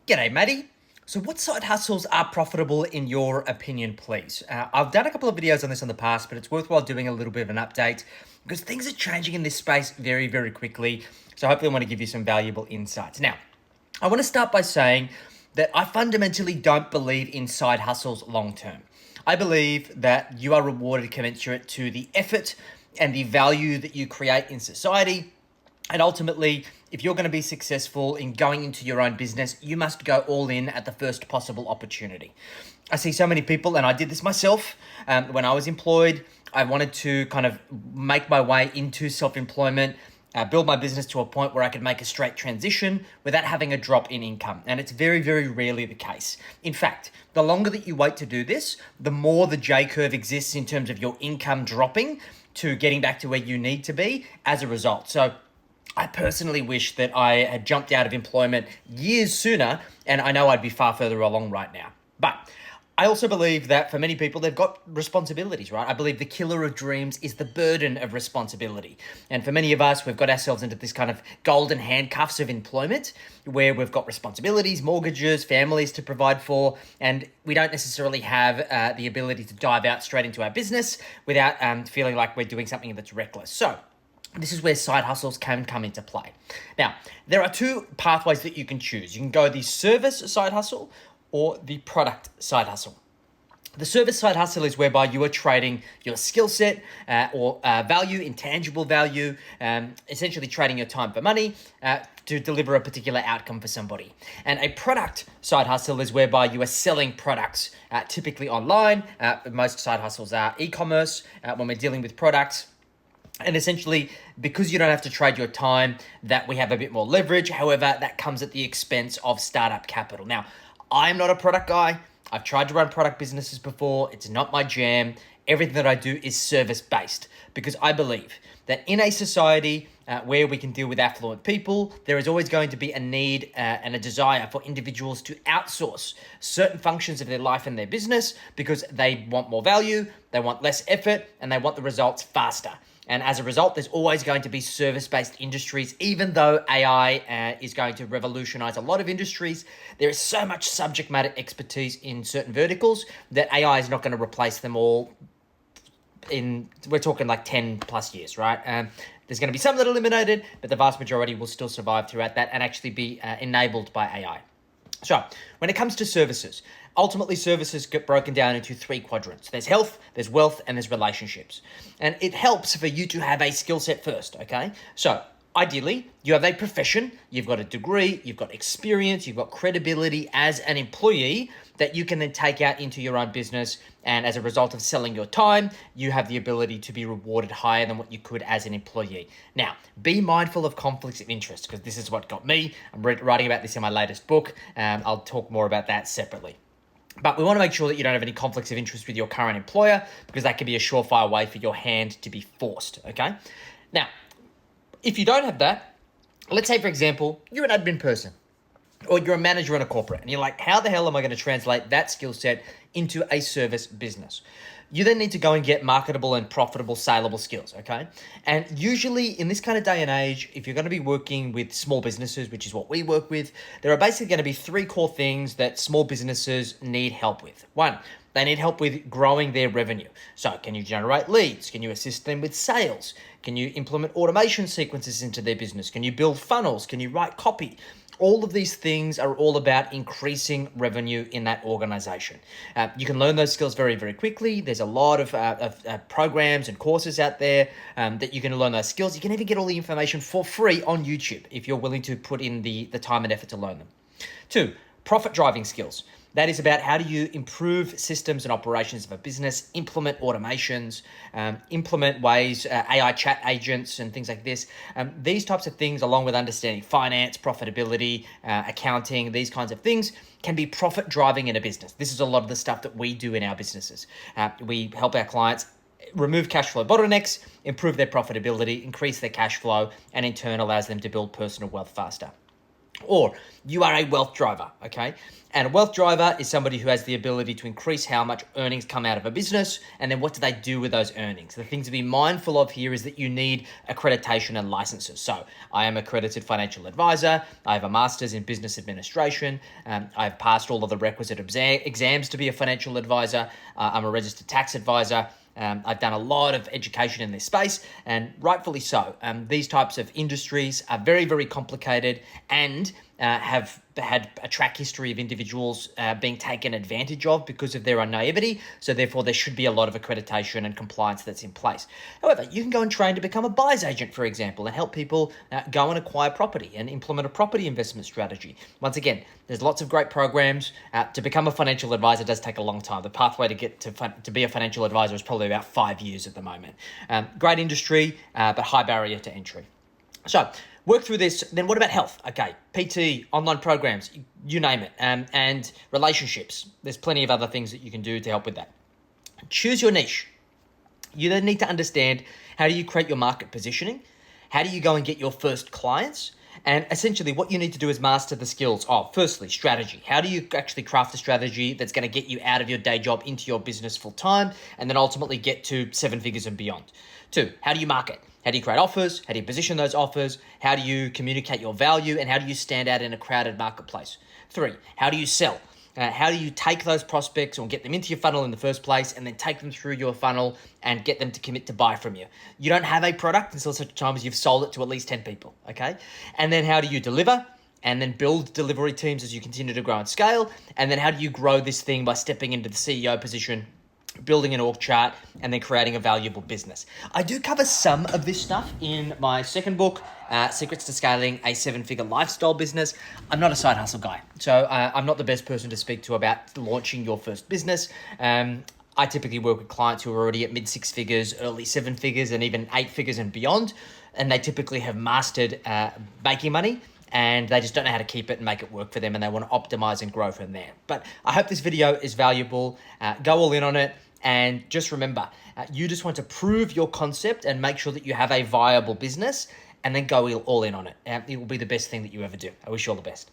G'day, Maddie. So, what side hustles are profitable in your opinion, please? I've done a couple of videos on this in the past, but it's worthwhile doing a little bit of an update because things are changing in this space very, very quickly. So, hopefully, I want to give you some valuable insights. Now, I want to start by saying that I fundamentally don't believe in side hustles long term. I believe that you are rewarded commensurate to the effort and the value that you create in society. And ultimately, if you're going to be successful in going into your own business, you must go all in at the first possible opportunity. I see so many people, and I did this myself when I was employed. I wanted to kind of make my way into self-employment, build my business to a point where I could make a straight transition without having a drop in income. And it's very, very rarely the case. In fact, the longer that you wait to do this, the more the J curve exists in terms of your income dropping to getting back to where you need to be as a result. So I personally wish that I had jumped out of employment years sooner, and I know I'd be far further along right now. But I also believe that for many people, they've got responsibilities, right? I believe the killer of dreams is the burden of responsibility. And for many of us, we've got ourselves into this kind of golden handcuffs of employment where we've got responsibilities, mortgages, families to provide for, and we don't necessarily have the ability to dive out straight into our business without feeling like we're doing something that's reckless. So this is where side hustles can come into play. Now, there are two pathways that you can choose. You can go the service side hustle or the product side hustle. The service side hustle is whereby you are trading your skill set or value, intangible value, essentially trading your time for money to deliver a particular outcome for somebody. And a product side hustle is whereby you are selling products, typically online. Most side hustles are e-commerce when we're dealing with products. And essentially, because you don't have to trade your time, that we have a bit more leverage. However, that comes at the expense of startup capital. Now, I'm not a product guy. I've tried to run product businesses before. It's not my jam. Everything that I do is service-based because I believe that in a society where we can deal with affluent people, there is always going to be a need and a desire for individuals to outsource certain functions of their life and their business because they want more value, they want less effort, and they want the results faster. And as a result, there's always going to be service-based industries. Even though AI is going to revolutionize a lot of industries, there is so much subject matter expertise in certain verticals that AI is not going to replace them all we're talking like 10 plus years, right? There's going to be some that are eliminated, but the vast majority will still survive throughout that and actually be enabled by AI. So when it comes to services, ultimately services get broken down into three quadrants. There's health, there's wealth, and there's relationships. And it helps for you to have a skill set first, okay? So ideally, you have a profession, you've got a degree, you've got experience, you've got credibility as an employee that you can then take out into your own business. And as a result of selling your time, you have the ability to be rewarded higher than what you could as an employee. Now, be mindful of conflicts of interest because this is what got me. I'm writing about this in my latest book. I'll talk more about that separately. But we want to make sure that you don't have any conflicts of interest with your current employer because that can be a surefire way for your hand to be forced, okay? Now, if you don't have that, let's say, for example, you're an admin person or you're a manager in a corporate and you're like, how the hell am I going to translate that skill set into a service business? You then need to go and get marketable and profitable, saleable skills, okay? And usually in this kind of day and age, if you're going to be working with small businesses, which is what we work with, there are basically going to be three core things that small businesses need help with. One, they need help with growing their revenue. So can you generate leads? Can you assist them with sales? Can you implement automation sequences into their business? Can you build funnels? Can you write copy? All of these things are all about increasing revenue in that organization. You can learn those skills very, very quickly. There's a lot of programs and courses out there that you can learn those skills. You can even get all the information for free on YouTube if you're willing to put in the time and effort to learn them. Two, profit driving skills. That is about how do you improve systems and operations of a business, implement automations, implement ways, AI chat agents and things like this. These types of things, along with understanding finance, profitability, accounting, these kinds of things can be profit driving in a business. This is a lot of the stuff that we do in our businesses. We help our clients remove cash flow bottlenecks, improve their profitability, increase their cash flow, and in turn allows them to build personal wealth faster. Or you are a wealth driver, okay? And a wealth driver is somebody who has the ability to increase how much earnings come out of a business, and then what do they do with those earnings? The thing to be mindful of here is that you need accreditation and licenses. So I am accredited financial advisor. I have a master's in business administration. I've passed all of the requisite exams to be a financial advisor. I'm a registered tax advisor. I've done a lot of education in this space, and rightfully so. These types of industries are very, very complicated and have had a track history of individuals being taken advantage of because of their own naivety. So therefore, there should be a lot of accreditation and compliance that's in place. However, you can go and train to become a buyer's agent, for example, and help people go and acquire property and implement a property investment strategy. Once again, there's lots of great programs. To become a financial advisor does take a long time. The pathway to get to be a financial advisor is probably about 5 years at the moment. Great industry, but high barrier to entry. So work through this. Then what about health? Okay, PT, online programs, you name it, and relationships. There's plenty of other things that you can do to help with that. Choose your niche. You then need to understand, how do you create your market positioning? How do you go and get your first clients? And essentially what you need to do is master the skills of, firstly, strategy. How do you actually craft a strategy that's going to get you out of your day job into your business full time and then ultimately get to 7 figures and beyond? 2, how do you market? How do you create offers? How do you position those offers? How do you communicate your value? And how do you stand out in a crowded marketplace? 3, how do you sell? How do you take those prospects or get them into your funnel in the first place and then take them through your funnel and get them to commit to buy from you? You don't have a product until such time as you've sold it to at least 10 people, okay? And then how do you deliver? And then build delivery teams as you continue to grow and scale. And then how do you grow this thing by stepping into the CEO position, building an org chart, and then creating a valuable business? I do cover some of this stuff in my second book, Secrets to Scaling a 7-Figure Lifestyle Business. I'm not a side hustle guy, so I'm not the best person to speak to about launching your first business. I typically work with clients who are already at mid 6 figures, early 7 figures, and even 8 figures and beyond, and they typically have mastered making money, and they just don't know how to keep it and make it work for them, and they want to optimize and grow from there. But I hope this video is valuable. Go all in on it. And just remember, you just want to prove your concept and make sure that you have a viable business, and then go all in on it. It will be the best thing that you ever do. I wish you all the best.